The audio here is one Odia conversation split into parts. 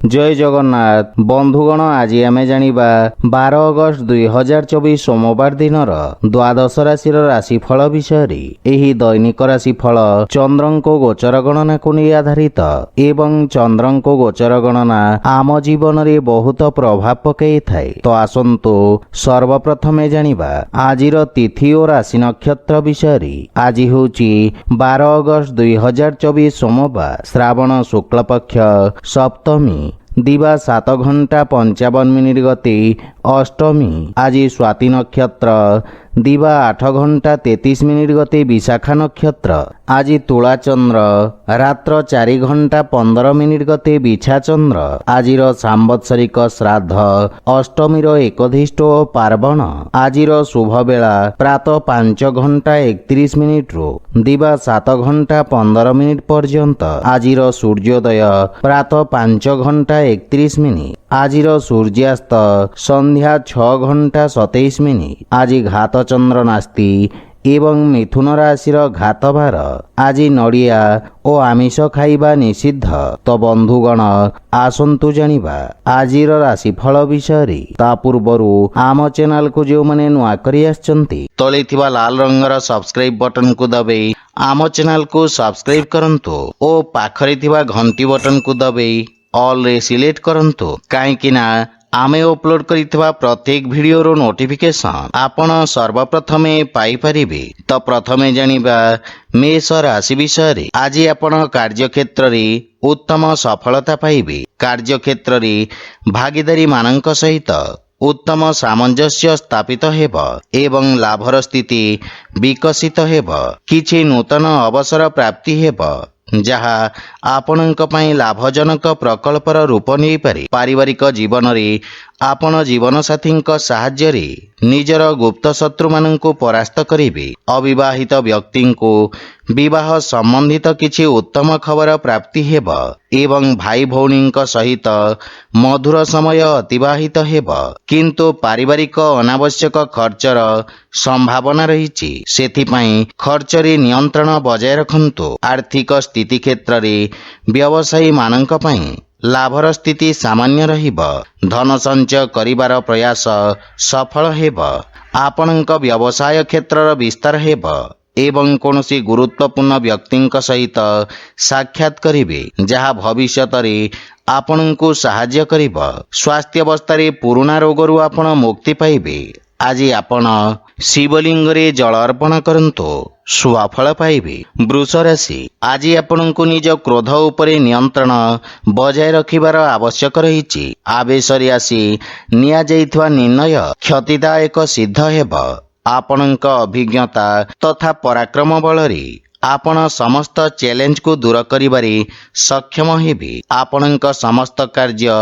जय जगन्नाथ बंधुगण आज आमे जानिबा 12 अगस्त 2024 सोमवार दिनर द्वादश राशि राशिफल विषय। एही दैनिक राशिफल चंद्रंको गोचर गणना को नहीं आधारित एवं चंद्रंको गोचर गणना आम जीवन रे बहुत प्रभाव पकई थाए। तो आसंतु सर्वप्रथमे जानिबा आजिर तिथि और राशि नक्षत्र विषय। आज होची 12 अगस्त 2024 सोमवार श्रावण शुक्ल पक्ष सप्तमी दिवा 7 घंटा 55 मिनिट गति अष्टमी। आज स्वाति नक्षत्र दिवा 8 घंटा 33 मिनिट गति विशाखा नक्षत्र। आज तुला चंद्र रात्र 4 घंटा 15 मिनिट गति बिछा चंद्र। आजिर सांवत्सरिक श्राद्ध अष्टमी एकधिष्ट और पार्वण। आजिर शुभ बेला प्रातः 5 घंटा 31 मिनिट रु दिवा 7 घंटा 15 मिनिट पर्यंत। आजिर सूर्योदय प्रातः 5 घंटा 31 मिनिट। आजिर सूर्यास्त संध्या 6 घंटा 27 मिनिट। आज घात चंद्र नास्ति एवं मिथुन राशि घात भार। आज नड़िया और आमिष खाइबा निषिद्ध। तो बंधुगण आसंतु जानिबा आजिर राशिफल विषय। ता पूर्वरु आम चैनल को जो माने नुआ करी आछंती तले थिबा लाल रंगर सब्सक्राइब बटन को दबाई आम चैनल को सब्सक्राइब करंतु और पाखरे थिबा घंटी बटन को दबाई ऑल रे सिलेक्ट करंतु काहेकि ना आमे अपलोड करितबा प्रत्येक वीडियो रो नोटिफिकेशन आपण सर्वप्रथमे पाई परिबे। तो प्रथमे जानिबा मेष राशि विषय। आज आपण कार्यक्षेत्र रे उत्तम सफलता पाइबे। कार्यक्षेत्र रे भागीदारी मानक सहित उत्तम सामंजस्य स्थापित हेब एवं लाभर स्थिति विकसित हेब। किछि नूतन अवसर प्राप्ति हेब जहा आपणक पई लाभजनक प्रकल्पर रूप नहीं पारे। पारिवारिक जीवन रे आपण जीवन साथी साहाय्य रे निजर गुप्त शत्रु माननकु परास्त करिवे। अविवाहित व्यक्ति को विवाह संबंधित किछि उत्तम खबर प्राप्ति हेब एवं भाई भौणी सहित मधुर समय अतिबाहित हेब। किंतु पारिवारिक अनावश्यक खर्चर संभावना रही सेथिपाई खर्च रे नियंत्रण बजाय रखंतु। आर्थिक स्थिति क्षेत्र रे व्यवसायी माननक पई लाभर स्थिति सामान्य रहिब। धन संचय करिबार प्रयास सफल हेब। आपणक व्यवसाय क्षेत्रर विस्तार हेब एवं कौनसी गुरुत्वपूर्ण व्यक्ति सहित साक्षात करिवे जहा भविष्यत रे आपणकु साहाय्य करिब। स्वास्थ्य अवस्था रे पुराना रोगरु आपण मुक्ति पाइबे। आज आपण शिवलिंग रे जल अर्पण करंतु सुफल पाइबे। वृष राशि आज आपणकु निज क्रोध उपरे नियंत्रण बजाय रखिबार आवश्यक रही। आवेश रे आसी निया जाइथवा निर्णय क्षतिदायक सिद्ध हेब। आपणक अभिज्ञता तथा पराक्रम बल रे आपण समस्त चैलेंज को दूर करिबारे सक्षम हेबे। आपणक समस्त कार्य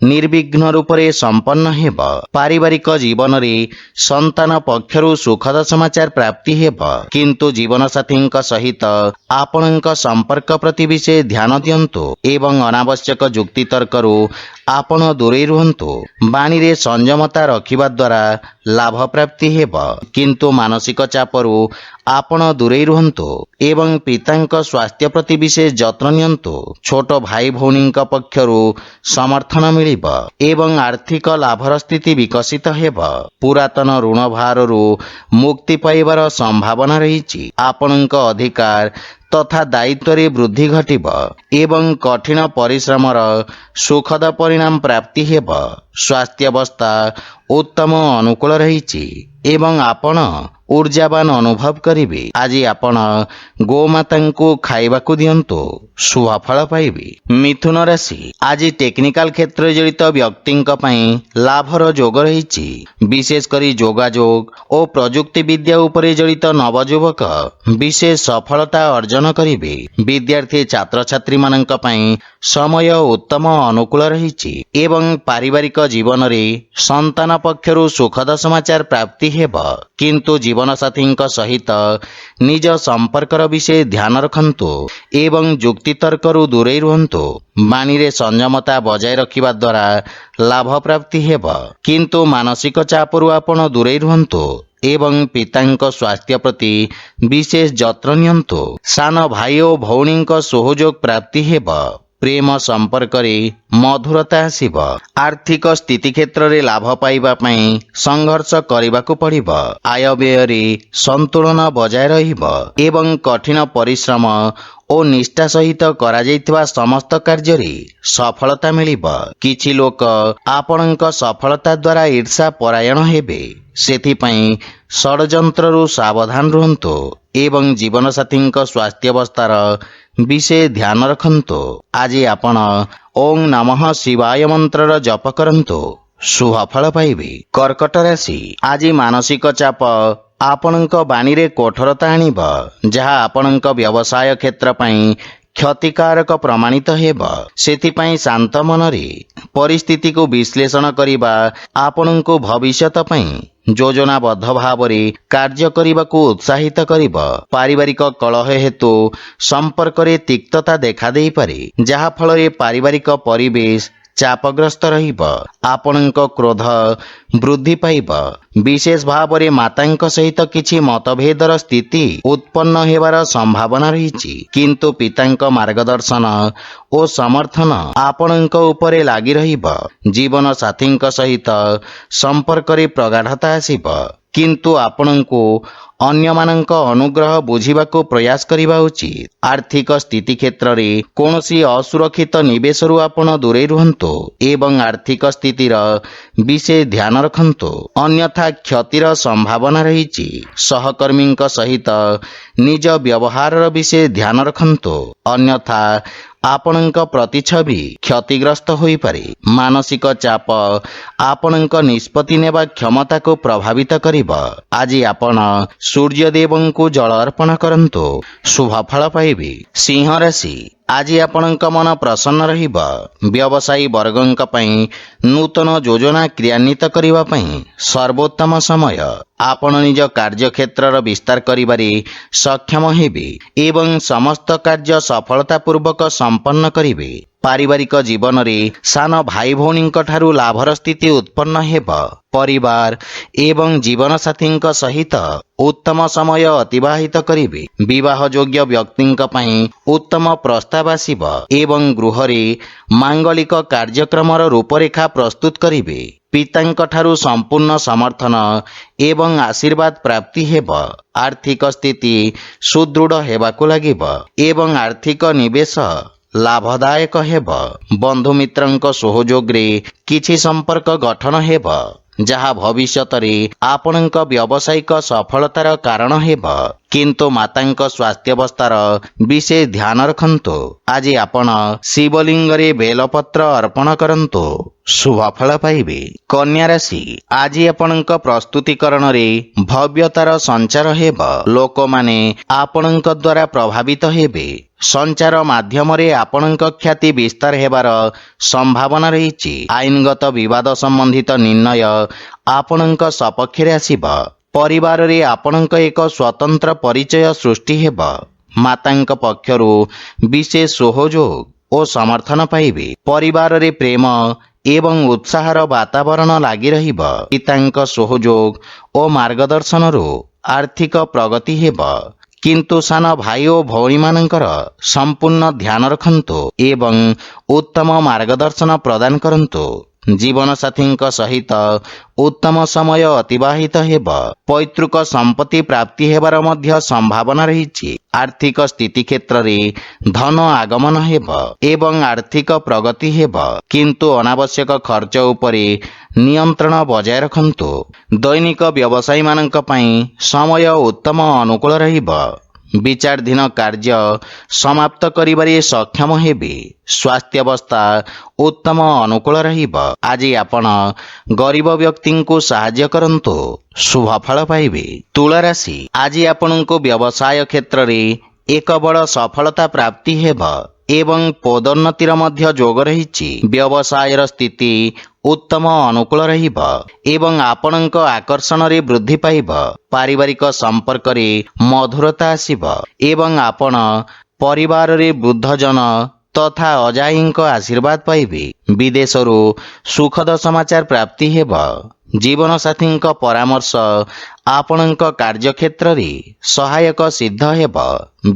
निर्विघ्न रूप से संपन्न हेब। पारिवारिक जीवन रे संतान पक्षरु सुखद समाचार प्राप्ति हेब। किंतु जीवन साथी सहित आपणक संपर्क प्रति विशेष ध्यान दियंतु एवं अनावश्यक जुक्ति तर्करु आपण दूरे रुहंतु। बाणी रे संयमता रखिबा द्वारा लाभ प्राप्ति हेब। किंतु मानसिक चापरु आपण दूरे रुहंतु एवं पितांक स्वास्थ्य प्रति विशेष जत्न नियंतु। छोट भाई भौणी पक्षरु समर्थन मिलिब एवं आर्थिक लाभर स्थिति विकसित हेब। पुरातन ऋण भाररु मुक्ति पाइबार संभावना रही। आपणक अधिकार तथा दायित्व रे वृद्धि घटिब एवं कठिन परिश्रमर सुखद परिणाम प्राप्ति हेब। स्वास्थ्य अवस्था उत्तम अनुकूल रही एवं आपण ऊर्जावान अनुभव करिवे। आज आपण गोमाता को खाइबाकू दियंतु सुफल पाइबे। मिथुन राशि आज टेक्निकल क्षेत्र जड़ित व्यक्ति लाभर जोग रही। विशेषकर जोगाजोग और प्रजुक्ति विद्या उपरे जड़ित नवयुवक विशेष सफलता अर्जन करिवे। विद्यार्थी छात्र छात्री माननक पई समय उत्तम अनुकूल रही एवं पारिवारिक जीवन रे संतान पक्षरु सुखद समाचार प्राप्ति हेब। किंतु जीवन साथी सहित निज संपर्कर विषय ध्यान रखंतु एवं जुक्ति तर्करु दूरे रुहंतु। बाणी रे संयमता बजाय रखिबा द्वारा लाभ प्राप्ति हेब। किंतु मानसिक चापरु आपण दूरे रुहंतु एवं पितांक स्वास्थ्य प्रति विशेष जत्न नियंतु। सान भाई और भौणी सहयोग प्राप्ति हेब। ପ୍ରେମ ସମ୍ପର୍କରେ ମଧୁରତା ଆସିବ। ଆର୍ଥିକ ସ୍ଥିତି କ୍ଷେତ୍ରରେ ଲାଭ ପାଇବା ପାଇଁ ସଂଘର୍ଷ କରିବାକୁ ପଡ଼ିବ। ଆୟ ବ୍ୟୟରେ ସନ୍ତୁଳନ ବଜାୟ ରହିବ ଏବଂ କଠିନ ପରିଶ୍ରମ ଓ ନିଷ୍ଠା ସହିତ କରାଯାଇଥିବା ସମସ୍ତ କାର୍ଯ୍ୟରେ ସଫଳତା ମିଳିବ। କିଛି ଲୋକ ଆପଣଙ୍କ ସଫଳତା ଦ୍ୱାରା ଈର୍ଷା ପରାୟଣ ହେବେ। ସେଥିପାଇଁ ଷଡ଼ଯନ୍ତ୍ରରୁ ସାବଧାନ ରୁହନ୍ତୁ ଏବଂ ଜୀବନସାଥୀଙ୍କ ସ୍ୱାସ୍ଥ୍ୟାବସ୍ଥାର ବିଷୟ ଧ୍ୟାନ ରଖନ୍ତୁ। ଆଜି ଆପଣ ଓಂ ନମଃ ଶିବାୟ ମନ୍ତ୍ରର ଜପ କରନ୍ତୁ, ଶୁଭ ଫଳ ପାଇବେ। କର୍କଟ ରାଶି, ଆଜି ମାନସିକ ଚାପ ଆପଣଙ୍କ ବାଣୀରେ କଠୋରତା ଆଣିବ, ଯାହା ଆପଣଙ୍କ ବ୍ୟବସାୟ କ୍ଷେତ୍ର ପାଇଁ କ୍ଷତିକାରକ ପ୍ରମାଣିତ ହେବ। ସେଥିପାଇଁ ଶାନ୍ତ ମନରେ ପରିସ୍ଥିତିକୁ ବିଶ୍ଳେଷଣ କରିବା ଆପଣଙ୍କୁ ଭବିଷ୍ୟତ ପାଇଁ ଯୋଜନାବଦ୍ଧ ଭାବରେ କାର୍ଯ୍ୟ କରିବାକୁ ଉତ୍ସାହିତ କରିବ। ପାରିବାରିକ କଳହ ହେତୁ ସମ୍ପର୍କରେ ତିକ୍ତତା ଦେଖାଦେଇପାରେ, ଯାହାଫଳରେ ପାରିବାରିକ ପରିବେଶ ଚାପଗ୍ରସ୍ତ ରହିବ। ଆପଣଙ୍କ କ୍ରୋଧ ବୃଦ୍ଧି ପାଇବ। ବିଶେଷ ଭାବରେ ମାତାଙ୍କ ସହିତ କିଛି ମତଭେଦର ସ୍ଥିତି ଉତ୍ପନ୍ନ ହେବାର ସମ୍ଭାବନା ରହିଛି, କିନ୍ତୁ ପିତାଙ୍କ ମାର୍ଗଦର୍ଶନ ଓ ସମର୍ଥନ ଆପଣଙ୍କ ଉପରେ ଲାଗି ରହିବ। ଜୀବନ ସାଥୀଙ୍କ ସହିତ ସମ୍ପର୍କରେ ପ୍ରଗାଢ଼ତା ଆସିବ, କିନ୍ତୁ ଆପଣଙ୍କୁ ଅନ୍ୟମାନଙ୍କ ଅନୁଗ୍ରହ ବୁଝିବାକୁ ପ୍ରୟାସ କରିବା ଉଚିତ। ଆର୍ଥିକ ସ୍ଥିତି କ୍ଷେତ୍ରରେ କୌଣସି ଅସୁରକ୍ଷିତ ନିବେଶରୁ ଆପଣ ଦୂରେଇ ରୁହନ୍ତୁ ଏବଂ ଆର୍ଥିକ ସ୍ଥିତିର ବିଷୟ ଧ୍ୟାନ ରଖନ୍ତୁ, ଅନ୍ୟଥା କ୍ଷତିର ସମ୍ଭାବନା ରହିଛି। ସହକର୍ମୀଙ୍କ ସହିତ ନିଜ ବ୍ୟବହାରର ବିଷୟ ଧ୍ୟାନ ରଖନ୍ତୁ, ଅନ୍ୟଥା ଆପଣଙ୍କ ପ୍ରତିଛବି କ୍ଷତିଗ୍ରସ୍ତ ହୋଇପାରେ। ମାନସିକ ଚାପ ଆପଣଙ୍କ ନିଷ୍ପତ୍ତି ନେବା କ୍ଷମତାକୁ ପ୍ରଭାବିତ କରିବ। ଆଜି ଆପଣ ସୂର୍ଯ୍ୟଦେବଙ୍କୁ ଜଳ ଅର୍ପଣ କରନ୍ତୁ, ଶୁଭ ଫଳ ପାଇବେ। ସିଂହ ରାଶି, ଆଜି ଆପଣଙ୍କ ମନ ପ୍ରସନ୍ନ ରହିବ। ବ୍ୟବସାୟୀ ବର୍ଗଙ୍କ ପାଇଁ ନୂତନ ଯୋଜନା କ୍ରିୟାନ୍ୱିତ କରିବା ପାଇଁ ସର୍ବୋତ୍ତମ ସମୟ। ଆପଣ ନିଜ କାର୍ଯ୍ୟକ୍ଷେତ୍ରର ବିସ୍ତାର କରିବାରେ ସକ୍ଷମ ହେବେ ଏବଂ ସମସ୍ତ କାର୍ଯ୍ୟ ସଫଳତାପୂର୍ବକ ସମ୍ପନ୍ନ କରିବେ। ପାରିବାରିକ ଜୀବନରେ ସାନ ଭାଇ ଭଉଣୀଙ୍କ ଠାରୁ ଲାଭର ସ୍ଥିତି ଉତ୍ପନ୍ନ ହେବ। ପରିବାର ଏବଂ ଜୀବନସାଥୀଙ୍କ ସହିତ ଉତ୍ତମ ସମୟ ଅତିବାହିତ କରିବେ। ବିବାହ ଯୋଗ୍ୟ ବ୍ୟକ୍ତିଙ୍କ ପାଇଁ ଉତ୍ତମ ପ୍ରସ୍ତାବ ଆସିବ ଏବଂ ଗୃହରେ ମାଙ୍ଗଳିକ କାର୍ଯ୍ୟକ୍ରମର ରୂପରେଖା ପ୍ରସ୍ତୁତ କରିବେ। ପିତାଙ୍କ ଠାରୁ ସମ୍ପୂର୍ଣ୍ଣ ସମର୍ଥନ ଏବଂ ଆଶୀର୍ବାଦ ପ୍ରାପ୍ତି ହେବ। ଆର୍ଥିକ ସ୍ଥିତି ସୁଦୃଢ଼ ହେବାକୁ ଲାଗିବ ଏବଂ ଆର୍ଥିକ ନିବେଶ ଲାଭଦାୟକ ହେବ। ବନ୍ଧୁମିତ୍ରଙ୍କ ସହଯୋଗରେ କିଛି ସମ୍ପର୍କ ଗଠନ ହେବ, ଯାହା ଭବିଷ୍ୟତରେ ଆପଣଙ୍କ ବ୍ୟବସାୟିକ ସଫଳତାର କାରଣ ହେବ, କିନ୍ତୁ ମାତାଙ୍କ ସ୍ୱାସ୍ଥ୍ୟାବସ୍ଥାର ବିଷୟ ଧ୍ୟାନ ରଖନ୍ତୁ। ଆଜି ଆପଣ ଶିବଲିଙ୍ଗରେ ବେଲପତ୍ର ଅର୍ପଣ କରନ୍ତୁ, ଶୁଭ ଫଳ ପାଇବେ। କନ୍ୟା ରାଶି, ଆଜି ଆପଣଙ୍କ ପ୍ରସ୍ତୁତିକରଣରେ ଭବ୍ୟତାର ସଞ୍ଚାର ହେବ। ଲୋକମାନେ ଆପଣଙ୍କ ଦ୍ୱାରା ପ୍ରଭାବିତ ହେବେ। ସଞ୍ଚାର ମାଧ୍ୟମରେ ଆପଣଙ୍କ ଖ୍ୟାତି ବିସ୍ତାର ହେବାର ସମ୍ଭାବନା ରହିଛି। ଆଇନଗତ ବିବାଦ ସମ୍ବନ୍ଧିତ ନିର୍ଣ୍ଣୟ ଆପଣଙ୍କ ସପକ୍ଷରେ ଆସିବ। ପରିବାରରେ ଆପଣଙ୍କ ଏକ ସ୍ୱତନ୍ତ୍ର ପରିଚୟ ସୃଷ୍ଟି ହେବ। ମାତାଙ୍କ ପକ୍ଷରୁ ବିଶେଷ ସହଯୋଗ ଓ ସମର୍ଥନ ପାଇବେ। ପରିବାରରେ ପ୍ରେମ ଏବଂ ଉତ୍ସାହର ବାତାବରଣ ଲାଗି ରହିବ। ପିତାଙ୍କ ସହଯୋଗ ଓ ମାର୍ଗଦର୍ଶନରୁ ଆର୍ଥିକ ପ୍ରଗତି ହେବ, କିନ୍ତୁ ସାନ ଭାଇ ଓ ଭଉଣୀମାନଙ୍କର ସମ୍ପୂର୍ଣ୍ଣ ଧ୍ୟାନ ରଖନ୍ତୁ ଏବଂ ଉତ୍ତମ ମାର୍ଗଦର୍ଶନ ପ୍ରଦାନ କରନ୍ତୁ। ଜୀବନସାଥୀଙ୍କ ସହିତ ଉତ୍ତମ ସମୟ ଅତିବାହିତ ହେବ। ପୈତୃକ ସମ୍ପତ୍ତି ପ୍ରାପ୍ତି ହେବାର ମଧ୍ୟ ସମ୍ଭାବନା ରହିଛି। ଆର୍ଥିକ ସ୍ଥିତି କ୍ଷେତ୍ରରେ ଧନ ଆଗମନ ହେବ ଏବଂ ଆର୍ଥିକ ପ୍ରଗତି ହେବ, କିନ୍ତୁ ଅନାବଶ୍ୟକ ଖର୍ଚ୍ଚ ଉପରେ ନିୟନ୍ତ୍ରଣ ବଜାୟ ରଖନ୍ତୁ। ଦୈନିକ ବ୍ୟବସାୟୀମାନଙ୍କ ପାଇଁ ସମୟ ଉତ୍ତମ ଅନୁକୂଳ ରହିବ। ବିଚାରାଧୀନ କାର୍ଯ୍ୟ ସମାପ୍ତ କରିବାରେ ସକ୍ଷମ ହେବେ। ସ୍ୱାସ୍ଥ୍ୟାବସ୍ଥା ଉତ୍ତମ ଅନୁକୂଳ ରହିବ। ଆଜି ଆପଣ ଗରିବ ବ୍ୟକ୍ତିଙ୍କୁ ସାହାଯ୍ୟ କରନ୍ତୁ, ଶୁଭ ଫଳ ପାଇବେ। ତୁଳା ରାଶି, ଆଜି ଆପଣଙ୍କୁ ବ୍ୟବସାୟ କ୍ଷେତ୍ରରେ ଏକ ବଡ଼ ସଫଳତା ପ୍ରାପ୍ତି ହେବ ଏବଂ ପଦୋନ୍ନତିର ମଧ୍ୟ ଯୋଗ ରହିଛି। ବ୍ୟବସାୟର ସ୍ଥିତି ଉତ୍ତମ ଅନୁକୂଳ ରହିବ ଏବଂ ଆପଣଙ୍କ ଆକର୍ଷଣରେ ବୃଦ୍ଧି ପାଇବ। ପାରିବାରିକ ସମ୍ପର୍କରେ ମଧୁରତା ଆସିବ ଏବଂ ଆପଣ ପରିବାରରେ ବୃଦ୍ଧଜନ ତଥା ଅଜାଈଙ୍କ ଆଶୀର୍ବାଦ ପାଇବେ। ବିଦେଶରୁ ସୁଖଦ ସମାଚାର ପ୍ରାପ୍ତି ହେବ। ଜୀବନସାଥୀଙ୍କ ପରାମର୍ଶ ଆପଣଙ୍କ କାର୍ଯ୍ୟକ୍ଷେତ୍ରରେ ସହାୟକ ସିଦ୍ଧ ହେବ।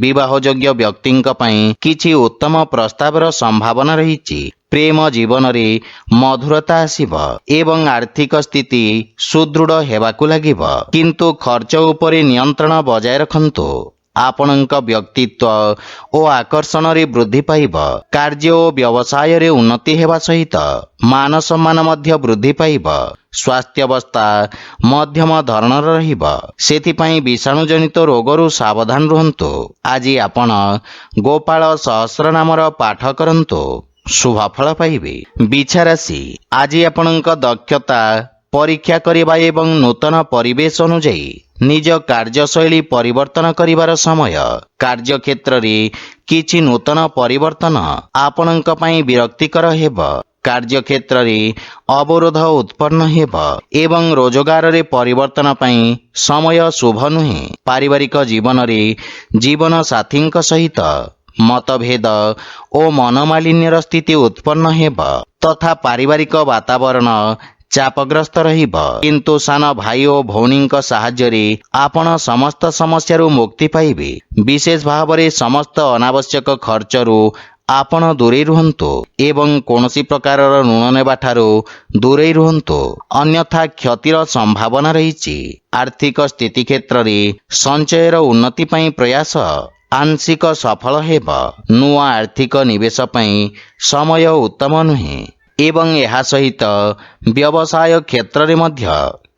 ବିବାହଯୋଗ୍ୟ ବ୍ୟକ୍ତିଙ୍କ ପାଇଁ କିଛି ଉତ୍ତମ ପ୍ରସ୍ତାବର ସମ୍ଭାବନା ରହିଛି। ପ୍ରେମ ଜୀବନରେ ମଧୁରତା ଆସିବ ଏବଂ ଆର୍ଥିକ ସ୍ଥିତି ସୁଦୃଢ଼ ହେବାକୁ ଲାଗିବ। କିନ୍ତୁ ଖର୍ଚ୍ଚ ଉପରେ ନିୟନ୍ତ୍ରଣ ବଜାୟ ରଖନ୍ତୁ। ଆପଣଙ୍କ ବ୍ୟକ୍ତିତ୍ୱ ଓ ଆକର୍ଷଣରେ ବୃଦ୍ଧି ପାଇବ। କାର୍ଯ୍ୟ ଓ ବ୍ୟବସାୟରେ ଉନ୍ନତି ହେବା ସହିତ ମାନ ସମ୍ମାନ ମଧ୍ୟ ବୃଦ୍ଧି ପାଇବ। ସ୍ୱାସ୍ଥ୍ୟାବସ୍ଥା ମଧ୍ୟମ ଧରଣର ରହିବ। ସେଥିପାଇଁ ବିଷାଣୁଜନିତ ରୋଗରୁ ସାବଧାନ ରୁହନ୍ତୁ। ଆଜି ଆପଣ ଗୋପାଳ ସହସ୍ର ନାମର ପାଠ କରନ୍ତୁ, ଶୁଭଫଳ ପାଇବେ। ବିଛାରାଶି, ଆଜି ଆପଣଙ୍କ ଦକ୍ଷତା ପରୀକ୍ଷା କରିବା ଏବଂ ନୂତନ ପରିବେଶ ଅନୁଯାୟୀ ନିଜ କାର୍ଯ୍ୟଶୈଳୀ ପରିବର୍ତ୍ତନ କରିବାର ସମୟ। କାର୍ଯ୍ୟକ୍ଷେତ୍ରରେ କିଛି ନୂତନ ପରିବର୍ତ୍ତନ ଆପଣଙ୍କ ପାଇଁ ବିରକ୍ତିକର ହେବ। କାର୍ଯ୍ୟକ୍ଷେତ୍ରରେ ଅବରୋଧ ଉତ୍ପନ୍ନ ହେବ ଏବଂ ରୋଜଗାରରେ ପରିବର୍ତ୍ତନ ପାଇଁ ସମୟ ଶୁଭ ନୁହେଁ। ପାରିବାରିକ ଜୀବନରେ ଜୀବନସାଥୀଙ୍କ ସହିତ ମତଭେଦ ଓ ମନମାଳିନ୍ୟର ସ୍ଥିତି ଉତ୍ପନ୍ନ ହେବ ତଥା ପାରିବାରିକ ବାତାବରଣ ଚାପଗ୍ରସ୍ତ ରହିବ। କିନ୍ତୁ ସାନ ଭାଇ ଓ ଭଉଣୀଙ୍କ ସାହାଯ୍ୟରେ ଆପଣ ସମସ୍ତ ସମସ୍ୟାରୁ ମୁକ୍ତି ପାଇବେ। ବିଶେଷ ଭାବରେ ସମସ୍ତ ଅନାବଶ୍ୟକ ଖର୍ଚ୍ଚରୁ ଆପଣ ଦୂରେଇ ରୁହନ୍ତୁ ଏବଂ କୌଣସି ପ୍ରକାରର ଋଣ ନେବାଠାରୁ ଦୂରେଇ ରୁହନ୍ତୁ, ଅନ୍ୟଥା କ୍ଷତିର ସମ୍ଭାବନା ରହିଛି। ଆର୍ଥିକ ସ୍ଥିତି କ୍ଷେତ୍ରରେ ସଞ୍ଚୟର ଉନ୍ନତି ପାଇଁ ପ୍ରୟାସ ଆଂଶିକ ସଫଳ ହେବ। ନୂଆ ଆର୍ଥିକ ନିବେଶ ପାଇଁ ସମୟ ଉତ୍ତମ ନୁହେଁ ଏବଂ ଏହା ସହିତ ବ୍ୟବସାୟ କ୍ଷେତ୍ରରେ ମଧ୍ୟ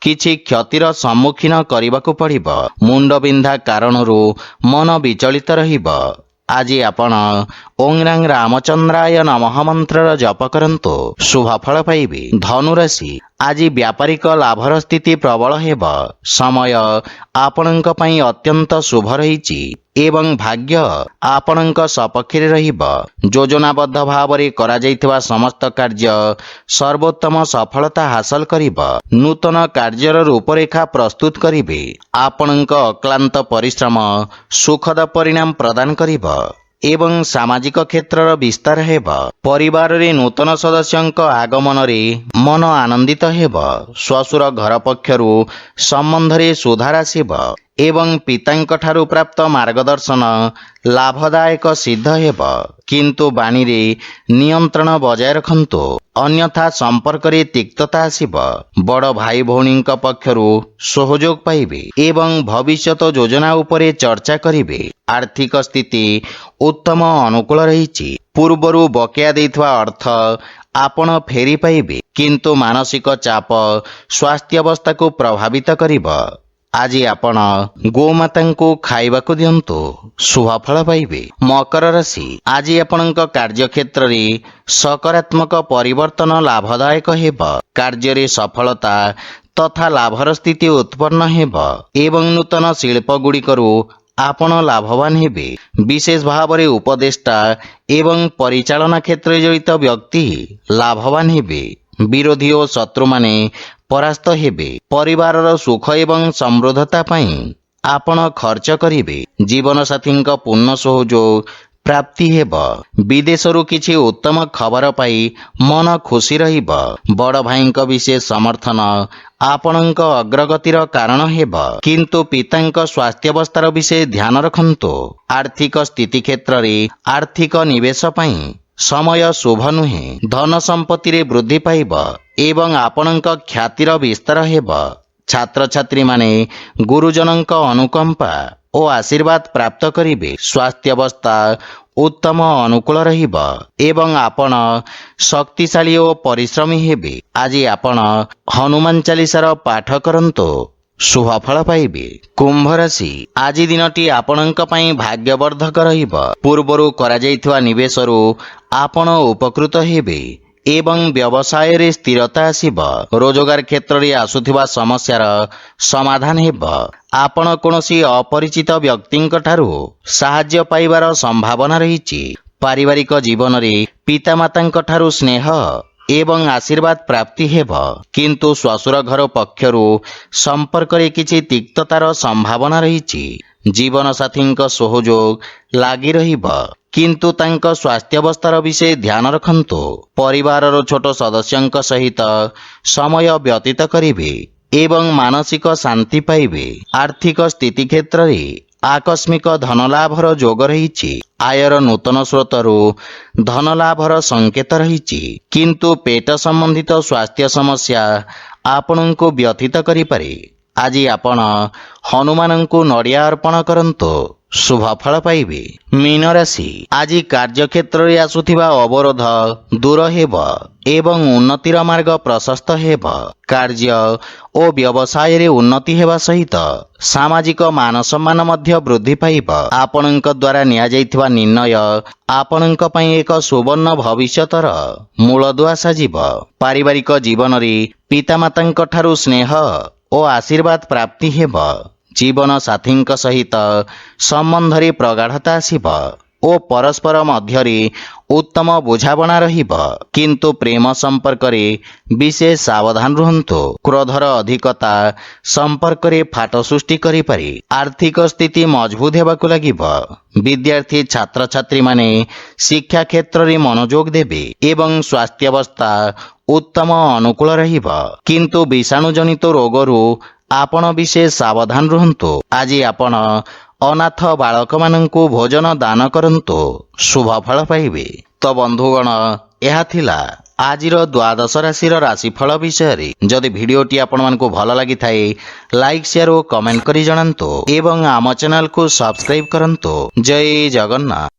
କିଛି କ୍ଷତିର ସମ୍ମୁଖୀନ କରିବାକୁ ପଡ଼ିବ। ମୁଣ୍ଡବିନ୍ଧା କାରଣରୁ ମନ ବିଚଳିତ ରହିବ। ଆଜି ଆପଣ ଓଂ ରାଂ ରାମଚନ୍ଦ୍ରାୟ ନମଃ ମନ୍ତ୍ରର ଜପ କରନ୍ତୁ, ଶୁଭଫଳ ପାଇବେ। ଧନୁରାଶି, ଆଜି ବ୍ୟାପାରିକ ଲାଭର ସ୍ଥିତି ପ୍ରବଳ ହେବ। ସମୟ ଆପଣଙ୍କ ପାଇଁ ଅତ୍ୟନ୍ତ ଶୁଭ ରହିଛି ଏବଂ ଭାଗ୍ୟ ଆପଣଙ୍କ ସପକ୍ଷରେ ରହିବ। ଯୋଜନାବଦ୍ଧ ଭାବରେ କରାଯାଇଥିବା ସମସ୍ତ କାର୍ଯ୍ୟ ସର୍ବୋତ୍ତମ ସଫଳତା ହାସଲ କରିବ। ନୂତନ କାର୍ଯ୍ୟର ରୂପରେଖା ପ୍ରସ୍ତୁତ କରିବେ। ଆପଣଙ୍କ ଅକ୍ଲାନ୍ତ ପରିଶ୍ରମ ସୁଖଦ ପରିଣାମ ପ୍ରଦାନ କରିବ ଏବଂ ସାମାଜିକ କ୍ଷେତ୍ରର ବିସ୍ତାର ହେବ। ପରିବାରରେ ନୂତନ ସଦସ୍ୟଙ୍କ ଆଗମନରେ ମନ ଆନନ୍ଦିତ ହେବ। ଶ୍ୱଶୁର ଘର ପକ୍ଷରୁ ସମ୍ବନ୍ଧରେ ସୁଧାର ଆସିବ ଏବଂ ପିତାଙ୍କ ଠାରୁ ପ୍ରାପ୍ତ ମାର୍ଗଦର୍ଶନ ଲାଭଦାୟକ ସିଦ୍ଧ ହେବ। କିନ୍ତୁ ବାଣୀରେ ନିୟନ୍ତ୍ରଣ ବଜାୟ ରଖନ୍ତୁ, ଅନ୍ୟଥା ସମ୍ପର୍କରେ ତିକ୍ତତା ଆସିବ। ବଡ଼ ଭାଇ ଭଉଣୀଙ୍କ ପକ୍ଷରୁ ସହଯୋଗ ପାଇବେ ଏବଂ ଭବିଷ୍ୟତ ଯୋଜନା ଉପରେ ଚର୍ଚ୍ଚା କରିବେ। ଆର୍ଥିକ ସ୍ଥିତି ଉତ୍ତମ ଅନୁକୂଳ ରହିଛି। ପୂର୍ବରୁ ବକେୟା ଦେଇଥିବା ଅର୍ଥ ଆପଣ ଫେରି ପାଇବେ, କିନ୍ତୁ ମାନସିକ ଚାପ ସ୍ୱାସ୍ଥ୍ୟାବସ୍ଥାକୁ ପ୍ରଭାବିତ କରିବ। ଆଜି ଆପଣ ଗୋମାତାଙ୍କୁ ଖାଇବାକୁ ଦିଅନ୍ତୁ, ଶୁଭଫଳ ପାଇବେ। ମକର ରାଶି, ଆଜି ଆପଣଙ୍କ କାର୍ଯ୍ୟକ୍ଷେତ୍ରରେ ସକାରାତ୍ମକ ପରିବର୍ତ୍ତନ ଲାଭଦାୟକ ହେବ। କାର୍ଯ୍ୟରେ ସଫଳତା ତଥା ଲାଭର ସ୍ଥିତି ଉତ୍ପନ୍ନ ହେବ ଏବଂ ନୂତନ ଶିଳ୍ପଗୁଡ଼ିକରୁ ଆପଣ ଲାଭବାନ ହେବେ। ବିଶେଷ ଭାବରେ ଉପଦେଷ୍ଟା ଏବଂ ପରିଚାଳନା କ୍ଷେତ୍ରରେ ଜଡ଼ିତ ବ୍ୟକ୍ତି ଲାଭବାନ ହେବେ। ବିରୋଧୀ ଓ ଶତ୍ରୁମାନେ ପରାସ୍ତ ହେବେ। ପରିବାରର ସୁଖ ଏବଂ ସମୃଦ୍ଧତା ପାଇଁ ଆପଣ ଖର୍ଚ୍ଚ କରିବେ। ଜୀବନସାଥୀଙ୍କ ପୂର୍ଣ୍ଣ ସହଯୋଗ ପ୍ରାପ୍ତି ହେବ। ବିଦେଶରୁ କିଛି ଉତ୍ତମ ଖବର ପାଇ ମନ ଖୁସି ରହିବ। ବଡ଼ ଭାଇଙ୍କ ବିଶେଷ ସମର୍ଥନ ଆପଣଙ୍କ ଅଗ୍ରଗତିର କାରଣ ହେବ, କିନ୍ତୁ ପିତାଙ୍କ ସ୍ୱାସ୍ଥ୍ୟାବସ୍ଥାର ବିଷୟ ଧ୍ୟାନ ରଖନ୍ତୁ। ଆର୍ଥିକ ସ୍ଥିତି କ୍ଷେତ୍ରରେ ଆର୍ଥିକ ନିବେଶ ପାଇଁ ସମୟ ଶୁଭ ନୁହେଁ। ଧନ ସମ୍ପତ୍ତିରେ ବୃଦ୍ଧି ପାଇବ ଏବଂ ଆପଣଙ୍କ ଖ୍ୟାତିର ବିସ୍ତାର ହେବ। ଛାତ୍ରଛାତ୍ରୀମାନେ ଗୁରୁଜନଙ୍କ ଅନୁକମ୍ପା ଓ ଆଶୀର୍ବାଦ ପ୍ରାପ୍ତ କରିବେ। ସ୍ୱାସ୍ଥ୍ୟାବସ୍ଥା ଉତ୍ତମ ଅନୁକୂଳ ରହିବ ଏବଂ ଆପଣ ଶକ୍ତିଶାଳୀ ଓ ପରିଶ୍ରମୀ ହେବେ। ଆଜି ଆପଣ ହନୁମାନ ଚାଳିଶାର ପାଠ କରନ୍ତୁ, ଶୁଭଫଳ ପାଇବେ। କୁମ୍ଭ ରାଶି, ଆଜି ଦିନଟି ଆପଣଙ୍କ ପାଇଁ ଭାଗ୍ୟବର୍ଦ୍ଧକ ରହିବ। ପୂର୍ବରୁ କରାଯାଇଥିବା ନିବେଶରୁ ଆପଣ ଉପକୃତ ହେବେ ଏବଂ ବ୍ୟବସାୟରେ ସ୍ଥିରତା ଆସିବ। ରୋଜଗାର କ୍ଷେତ୍ରରେ ଆସୁଥିବା ସମସ୍ୟାର ସମାଧାନ ହେବ। ଆପଣ କୌଣସି ଅପରିଚିତ ବ୍ୟକ୍ତିଙ୍କ ଠାରୁ ସାହାଯ୍ୟ ପାଇବାର ସମ୍ଭାବନା ରହିଛି। ପାରିବାରିକ ଜୀବନରେ ପିତାମାତାଙ୍କ ଠାରୁ ସ୍ନେହ ଏବଂ ଆଶୀର୍ବାଦ ପ୍ରାପ୍ତି ହେବ, କିନ୍ତୁ ଶ୍ୱଶୁର ଘର ପକ୍ଷରୁ ସମ୍ପର୍କରେ କିଛି ତିକ୍ତତାର ସମ୍ଭାବନା ରହିଛି। ଜୀବନସାଥୀଙ୍କ ସହଯୋଗ ଲାଗି ରହିବ, କିନ୍ତୁ ତାଙ୍କ ସ୍ୱାସ୍ଥ୍ୟାବସ୍ଥାର ବିଷୟ ଧ୍ୟାନ ରଖନ୍ତୁ। ପରିବାରର ଛୋଟ ସଦସ୍ୟଙ୍କ ସହିତ ସମୟ ବ୍ୟତୀତ କରିବେ ଏବଂ ମାନସିକ ଶାନ୍ତି ପାଇବେ। ଆର୍ଥିକ ସ୍ଥିତି କ୍ଷେତ୍ରରେ ଆକସ୍ମିକ ଧନଲାଭର ଯୋଗ ରହିଛି। ଆୟର ନୂତନ ସ୍ରୋତରୁ ଧନଲାଭର ସଂକେତ ରହିଛି, କିନ୍ତୁ ପେଟ ସମ୍ବନ୍ଧିତ ସ୍ୱାସ୍ଥ୍ୟ ସମସ୍ୟା ଆପଣଙ୍କୁ ବ୍ୟଥିତ କରିପାରେ। ଆଜି ଆପଣ ହନୁମାନଙ୍କୁ ନଡ଼ିଆ ଅର୍ପଣ କରନ୍ତୁ, ଶୁଭ ଫଳ ପାଇବେ। ମୀନ ରାଶି, ଆଜି କାର୍ଯ୍ୟକ୍ଷେତ୍ରରେ ଆସୁଥିବା ଅବରୋଧ ଦୂର ହେବ ଏବଂ ଉନ୍ନତିର ମାର୍ଗ ପ୍ରଶସ୍ତ ହେବ। କାର୍ଯ୍ୟ ଓ ବ୍ୟବସାୟରେ ଉନ୍ନତି ହେବା ସହିତ ସାମାଜିକ ମାନ ସମ୍ମାନ ମଧ୍ୟ ବୃଦ୍ଧି ପାଇବ। ଆପଣଙ୍କ ଦ୍ୱାରା ନିଆଯାଇଥିବା ନିର୍ଣ୍ଣୟ ଆପଣଙ୍କ ପାଇଁ ଏକ ସୁବର୍ଣ୍ଣ ଭବିଷ୍ୟତର ମୂଳଦୁଆ ସାଜିବ। ପାରିବାରିକ ଜୀବନରେ ପିତାମାତାଙ୍କ ଠାରୁ ସ୍ନେହ ଓ ଆଶୀର୍ବାଦ ପ୍ରାପ୍ତି ହେବ। ଜୀବନ ସାଥୀଙ୍କ ସହିତ ସମ୍ବନ୍ଧରେ ପ୍ରଗାଢ଼ତା ଆସିବ ଓ ପରସ୍ପର ମଧ୍ୟରେ ଉତ୍ତମ ବୁଝାମଣା ରହିବ, କିନ୍ତୁ ପ୍ରେମ ସମ୍ପର୍କରେ ବିଶେଷ ସାବଧାନ ରୁହନ୍ତୁ। କ୍ରୋଧର ଅଧିକତା ସମ୍ପର୍କରେ ଫାଟ ସୃଷ୍ଟି କରିପାରେ। ଆର୍ଥିକ ସ୍ଥିତି ମଜବୁତ ହେବାକୁ ଲାଗିବ। ବିଦ୍ୟାର୍ଥୀ ଛାତ୍ରଛାତ୍ରୀମାନେ ଶିକ୍ଷା କ୍ଷେତ୍ରରେ ମନୋଯୋଗ ଦେବେ ଏବଂ ସ୍ୱାସ୍ଥ୍ୟାବସ୍ଥା ଉତ୍ତମ ଅନୁକୂଳ ରହିବ, କିନ୍ତୁ ବିଷାଣୁଜନିତ ରୋଗରୁ ଆପଣ ବିଶେଷ ସାବଧାନ ରୁହନ୍ତୁ। ଆଜି ଆପଣ ଅନାଥ ବାଳକମାନଙ୍କୁ ଭୋଜନ ଦାନ କରନ୍ତୁ, ଶୁଭ ଫଳ ପାଇବେ। ତ ବନ୍ଧୁଗଣ, ଏହା ଥିଲା ଆଜିର ଦ୍ୱାଦଶ ରାଶିର ରାଶିଫଳ ବିଷୟରେ। ଯଦି ଭିଡ଼ିଓଟି ଆପଣମାନଙ୍କୁ ଭଲ ଲାଗିଥାଏ, ଲାଇକ୍, ସେୟାର ଓ କମେଣ୍ଟ କରି ଜଣାନ୍ତୁ ଏବଂ ଆମ ଚ୍ୟାନେଲକୁ ସବସ୍କ୍ରାଇବ୍ କରନ୍ତୁ। ଜୟ ଜଗନ୍ନାଥ।